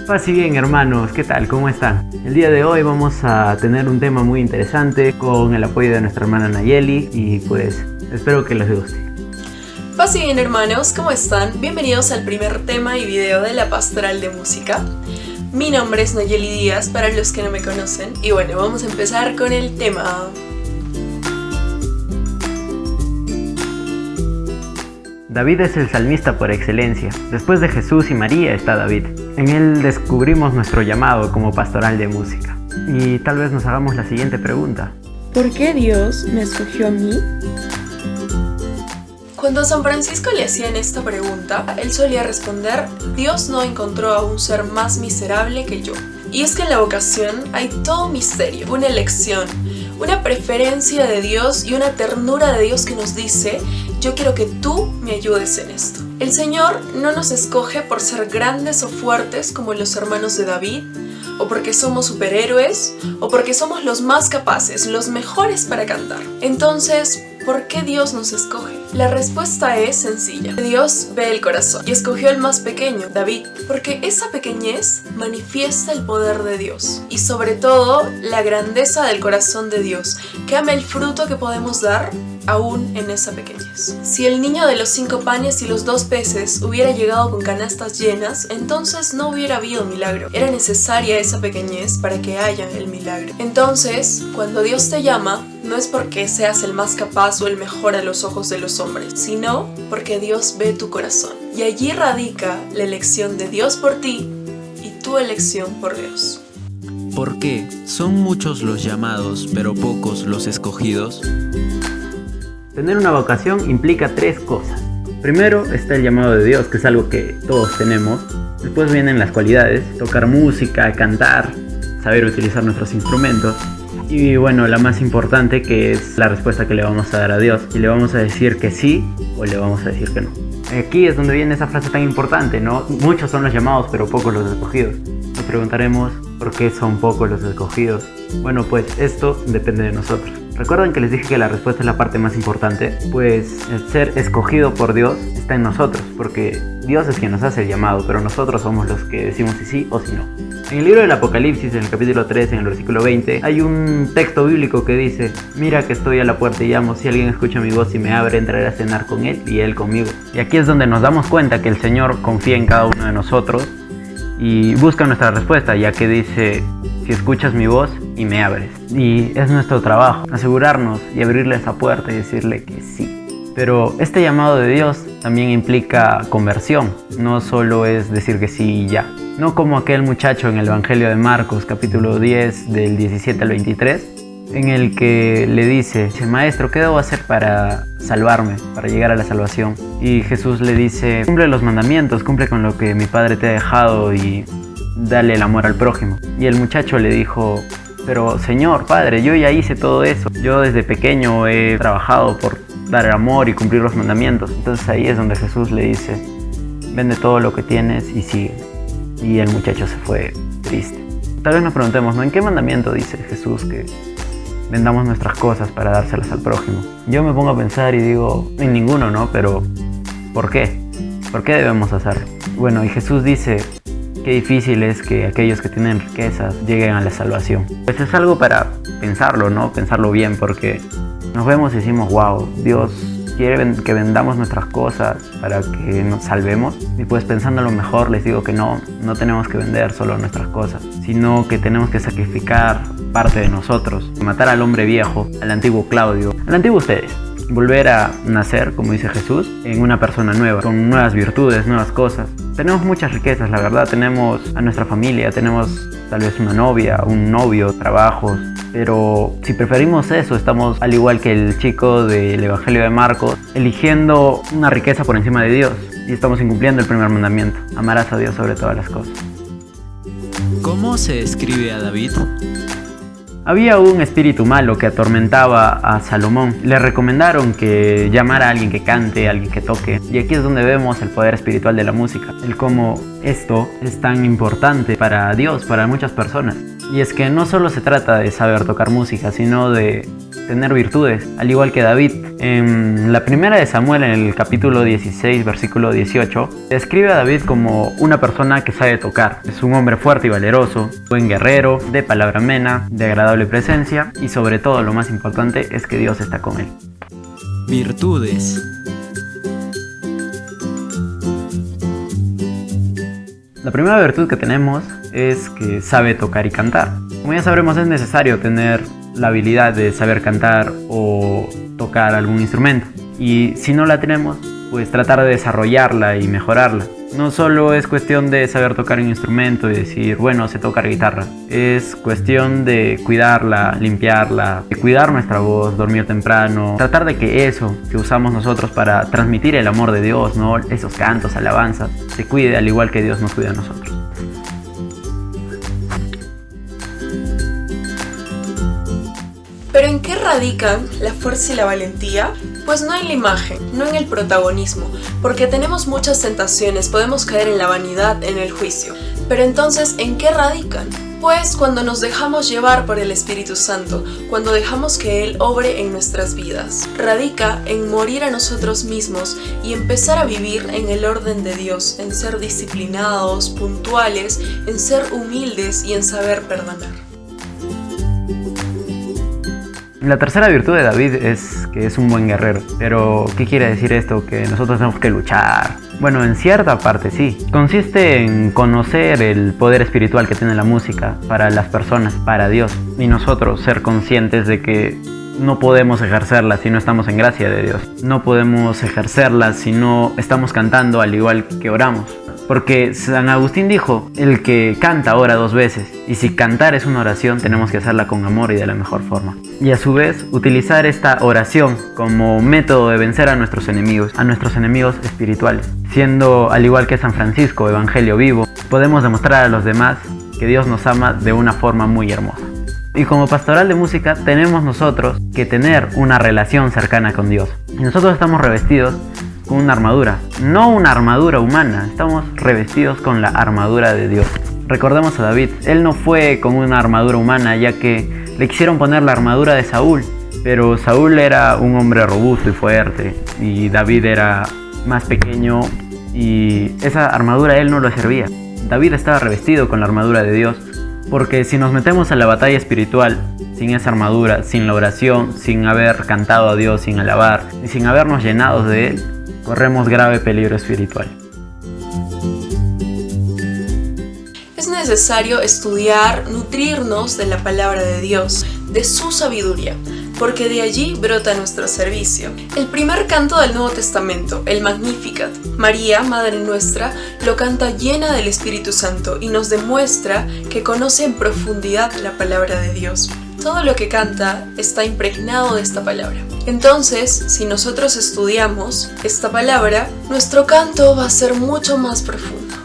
Paz y bien, hermanos, ¿qué tal? ¿Cómo están? El día de hoy vamos a tener un tema muy interesante con el apoyo de nuestra hermana Nayeli y pues espero que les guste. Paz y bien, hermanos, ¿cómo están? Bienvenidos al primer tema y video de la Pastoral de Música. Mi nombre es Nayeli Díaz, para los que no me conocen, y bueno, vamos a empezar con el tema. David es el salmista por excelencia. Después de Jesús y María está David. En él descubrimos nuestro llamado como pastoral de música. Y tal vez nos hagamos la siguiente pregunta. ¿Por qué Dios me escogió a mí? Cuando a San Francisco le hacían esta pregunta, él solía responder: Dios no encontró a un ser más miserable que yo. Y es que en la vocación hay todo un misterio, una elección, una preferencia de Dios y una ternura de Dios que nos dice: yo quiero que tú me ayudes en esto. El Señor no nos escoge por ser grandes o fuertes como los hermanos de David, o porque somos superhéroes, o porque somos los más capaces, los mejores para cantar. Entonces, ¿por qué Dios nos escoge? La respuesta es sencilla. Dios ve el corazón y escogió al más pequeño, David, porque esa pequeñez manifiesta el poder de Dios y sobre todo la grandeza del corazón de Dios, que ama el fruto que podemos dar aún en esa pequeñez. Si el niño de los 5 panes y los 2 peces hubiera llegado con canastas llenas, entonces no hubiera habido milagro. Era necesaria esa pequeñez para que haya el milagro. Entonces, cuando Dios te llama, no es porque seas el más capaz o el mejor a los ojos de los hombres, sino porque Dios ve tu corazón. Y allí radica la elección de Dios por ti y tu elección por Dios. ¿Por qué son muchos los llamados, pero pocos los escogidos? Tener una vocación implica 3 cosas. Primero está el llamado de Dios, que es algo que todos tenemos. Después vienen las cualidades: tocar música, cantar, saber utilizar nuestros instrumentos. Y bueno, la más importante, que es la respuesta que le vamos a dar a Dios. Si le vamos a decir que sí o le vamos a decir que no. Aquí es donde viene esa frase tan importante, ¿no? Muchos son los llamados, pero pocos los escogidos. Nos preguntaremos, ¿por qué son pocos los escogidos? Bueno, pues esto depende de nosotros. ¿Recuerdan que les dije que la respuesta es la parte más importante? Pues el ser escogido por Dios está en nosotros, porque Dios es quien nos hace el llamado, pero nosotros somos los que decimos si sí o si no. En el libro del Apocalipsis, en el capítulo 3, en el versículo 20, hay un texto bíblico que dice: mira que estoy a la puerta y llamo, si alguien escucha mi voz y me abre, entraré a cenar con él y él conmigo. Y aquí es donde nos damos cuenta que el Señor confía en cada uno de nosotros y busca nuestra respuesta, ya que dice: si escuchas mi voz y me abres. Y es nuestro trabajo asegurarnos y abrirle esa puerta y decirle que sí. Pero este llamado de Dios también implica conversión, no solo es decir que sí y ya. No como aquel muchacho en el Evangelio de Marcos, capítulo 10, del 17 al 23, en el que le dice: maestro, ¿qué debo hacer para salvarme, para llegar a la salvación? Y Jesús le dice: cumple los mandamientos, cumple con lo que mi Padre te ha dejado y dale el amor al prójimo. Y el muchacho le dijo: pero Señor, Padre, yo ya hice todo eso. Yo desde pequeño he trabajado por dar el amor y cumplir los mandamientos. Entonces ahí es donde Jesús le dice: vende todo lo que tienes y sigue. Y el muchacho se fue triste. Tal vez nos preguntemos, ¿no? ¿En qué mandamiento dice Jesús que vendamos nuestras cosas para dárselas al prójimo? Yo me pongo a pensar y digo, en ninguno, ¿no? Pero ¿por qué? ¿Por qué debemos hacerlo? Bueno, y Jesús dice: qué difícil es que aquellos que tienen riquezas lleguen a la salvación. Pues es algo para pensarlo, ¿no? Pensarlo bien, porque nos vemos y decimos: wow, Dios quiere que vendamos nuestras cosas para que nos salvemos. Y pues pensándolo mejor les digo que no tenemos que vender solo nuestras cosas, sino que tenemos que sacrificar parte de nosotros, matar al hombre viejo, al antiguo Claudio, al antiguo ustedes. Volver a nacer, como dice Jesús, en una persona nueva, con nuevas virtudes, nuevas cosas. Tenemos muchas riquezas, la verdad. Tenemos a nuestra familia, tenemos tal vez una novia, un novio, trabajos. Pero si preferimos eso, estamos al igual que el chico del Evangelio de Marcos, eligiendo una riqueza por encima de Dios. Y estamos incumpliendo el primer mandamiento: amarás a Dios sobre todas las cosas. ¿Cómo se describe a David? Había un espíritu malo que atormentaba a Salomón. Le recomendaron que llamara a alguien que cante, a alguien que toque. Y aquí es donde vemos el poder espiritual de la música. El cómo esto es tan importante para Dios, para muchas personas. Y es que no solo se trata de saber tocar música, sino de tener virtudes, al igual que David. En la primera de Samuel, en el capítulo 16, versículo 18, describe a David como una persona que sabe tocar. Es un hombre fuerte y valeroso, buen guerrero, de palabra amena, de agradable presencia y sobre todo lo más importante es que Dios está con él. Virtudes. La primera virtud que tenemos es que sabe tocar y cantar. Como ya sabremos, es necesario tener la habilidad de saber cantar o tocar algún instrumento. Y si no la tenemos, pues tratar de desarrollarla y mejorarla. No solo es cuestión de saber tocar un instrumento y decir, bueno, sé tocar guitarra. Es cuestión de cuidarla, limpiarla, de cuidar nuestra voz, dormir temprano. Tratar de que eso que usamos nosotros para transmitir el amor de Dios, ¿no? Esos cantos, alabanzas, se cuide al igual que Dios nos cuida a nosotros. ¿Pero en qué radican la fuerza y la valentía? Pues no en la imagen, no en el protagonismo, porque tenemos muchas tentaciones, podemos caer en la vanidad, en el juicio. Pero entonces, ¿en qué radican? Pues cuando nos dejamos llevar por el Espíritu Santo, cuando dejamos que Él obre en nuestras vidas. Radica en morir a nosotros mismos y empezar a vivir en el orden de Dios, en ser disciplinados, puntuales, en ser humildes y en saber perdonar. La tercera virtud de David es que es un buen guerrero. Pero, ¿qué quiere decir esto? ¿Que nosotros tenemos que luchar? Bueno, en cierta parte sí. Consiste en conocer el poder espiritual que tiene la música para las personas, para Dios. Y nosotros ser conscientes de que no podemos ejercerla si no estamos en gracia de Dios. No podemos ejercerla si no estamos cantando al igual que oramos. Porque San Agustín dijo, el que canta ora dos veces, y si cantar es una oración tenemos que hacerla con amor y de la mejor forma. Y a su vez, utilizar esta oración como método de vencer a nuestros enemigos espirituales. Siendo, al igual que San Francisco, evangelio vivo, podemos demostrar a los demás que Dios nos ama de una forma muy hermosa. Y como pastoral de música tenemos nosotros que tener una relación cercana con Dios. Y nosotros estamos revestidos con una armadura, no una armadura humana, estamos revestidos con la armadura de Dios. Recordemos a David, él no fue con una armadura humana ya que le quisieron poner la armadura de Saúl, pero Saúl era un hombre robusto y fuerte y David era más pequeño y esa armadura a él no le servía. David estaba revestido con la armadura de Dios, porque si nos metemos a la batalla espiritual sin esa armadura, sin la oración, sin haber cantado a Dios, sin alabar y sin habernos llenado de él, corremos grave peligro espiritual. Es necesario estudiar, nutrirnos de la palabra de Dios, de su sabiduría, porque de allí brota nuestro servicio. El primer canto del Nuevo Testamento, el Magnificat, María, Madre Nuestra, lo canta llena del Espíritu Santo y nos demuestra que conoce en profundidad la palabra de Dios. Todo lo que canta está impregnado de esta palabra. Entonces, si nosotros estudiamos esta palabra, nuestro canto va a ser mucho más profundo.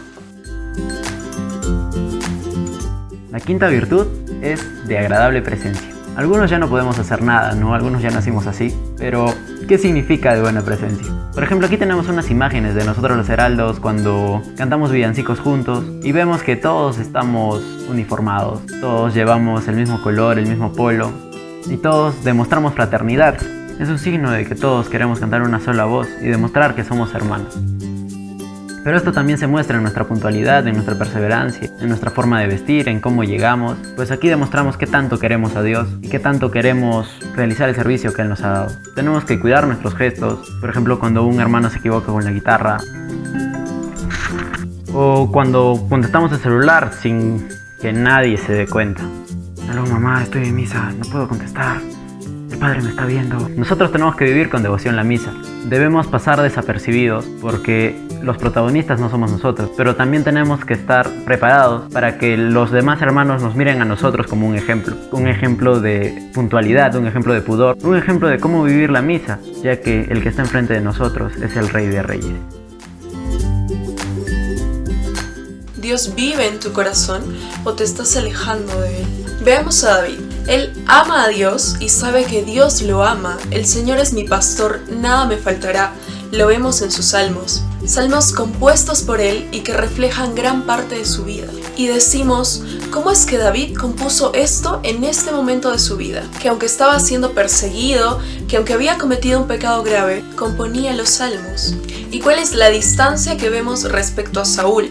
La quinta virtud es de agradable presencia. Algunos ya no podemos hacer nada, ¿no? Algunos ya nacimos así, pero ¿qué significa de buena presencia? Por ejemplo, aquí tenemos unas imágenes de nosotros los heraldos cuando cantamos villancicos juntos y vemos que todos estamos uniformados, todos llevamos el mismo color, el mismo polo y todos demostramos fraternidad. Es un signo de que todos queremos cantar una sola voz y demostrar que somos hermanos. Pero esto también se muestra en nuestra puntualidad, en nuestra perseverancia, en nuestra forma de vestir, en cómo llegamos. Pues aquí demostramos qué tanto queremos a Dios y qué tanto queremos realizar el servicio que Él nos ha dado. Tenemos que cuidar nuestros gestos, por ejemplo cuando un hermano se equivoca con la guitarra, o cuando contestamos el celular sin que nadie se dé cuenta. Aló mamá, estoy en misa, no puedo contestar. El Padre me está viendo. Nosotros tenemos que vivir con devoción la misa. Debemos pasar desapercibidos porque los protagonistas no somos nosotros, pero también tenemos que estar preparados para que los demás hermanos nos miren a nosotros como un ejemplo de puntualidad, un ejemplo de pudor, un ejemplo de cómo vivir la misa, ya que el que está enfrente de nosotros es el Rey de Reyes. ¿Dios vive en tu corazón o te estás alejando de Él? Veamos a David. Él ama a Dios y sabe que Dios lo ama. El Señor es mi pastor, nada me faltará. Lo vemos en sus salmos. salmos compuestos por él y que reflejan gran parte de su vida. Y decimos, ¿cómo es que David compuso esto en este momento de su vida? Que aunque estaba siendo perseguido, que aunque había cometido un pecado grave, componía los salmos. ¿Y cuál es la distancia que vemos respecto a Saúl?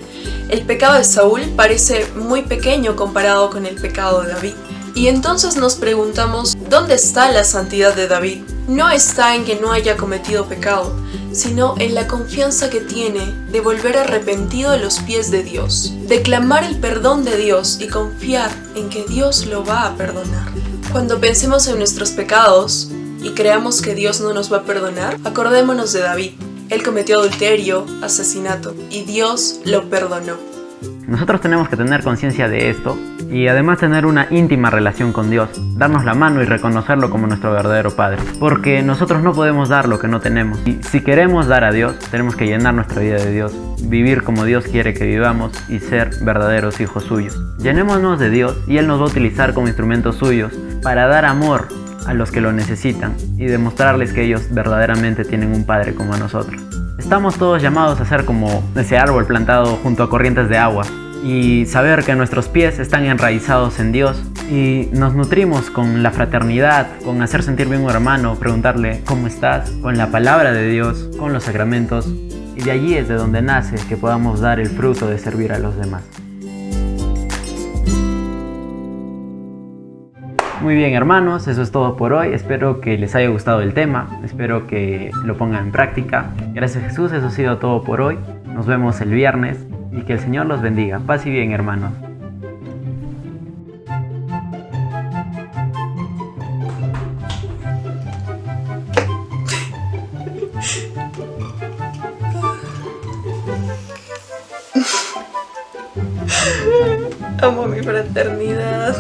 El pecado de Saúl parece muy pequeño comparado con el pecado de David. Y entonces nos preguntamos, ¿dónde está la santidad de David? No está en que no haya cometido pecado, sino en la confianza que tiene de volver arrepentido a los pies de Dios, de clamar el perdón de Dios y confiar en que Dios lo va a perdonar. Cuando pensemos en nuestros pecados y creamos que Dios no nos va a perdonar, acordémonos de David. Él cometió adulterio, asesinato, y Dios lo perdonó. Nosotros tenemos que tener conciencia de esto y además tener una íntima relación con Dios, darnos la mano y reconocerlo como nuestro verdadero Padre, porque nosotros no podemos dar lo que no tenemos. Y si queremos dar a Dios, tenemos que llenar nuestra vida de Dios, vivir como Dios quiere que vivamos y ser verdaderos hijos suyos. Llenémonos de Dios y Él nos va a utilizar como instrumentos suyos para dar amor a los que lo necesitan y demostrarles que ellos verdaderamente tienen un Padre como nosotros. Estamos todos llamados a ser como ese árbol plantado junto a corrientes de agua y saber que nuestros pies están enraizados en Dios y nos nutrimos con la fraternidad, con hacer sentir bien a un hermano, preguntarle ¿cómo estás?, con la palabra de Dios, con los sacramentos, y de allí es de donde nace que podamos dar el fruto de servir a los demás. Muy bien, hermanos, eso es todo por hoy. Espero que les haya gustado el tema, espero que lo pongan en práctica. Gracias, Jesús, eso ha sido todo por hoy. Nos vemos el viernes y que el Señor los bendiga. Paz y bien, hermanos. Amo mi fraternidad.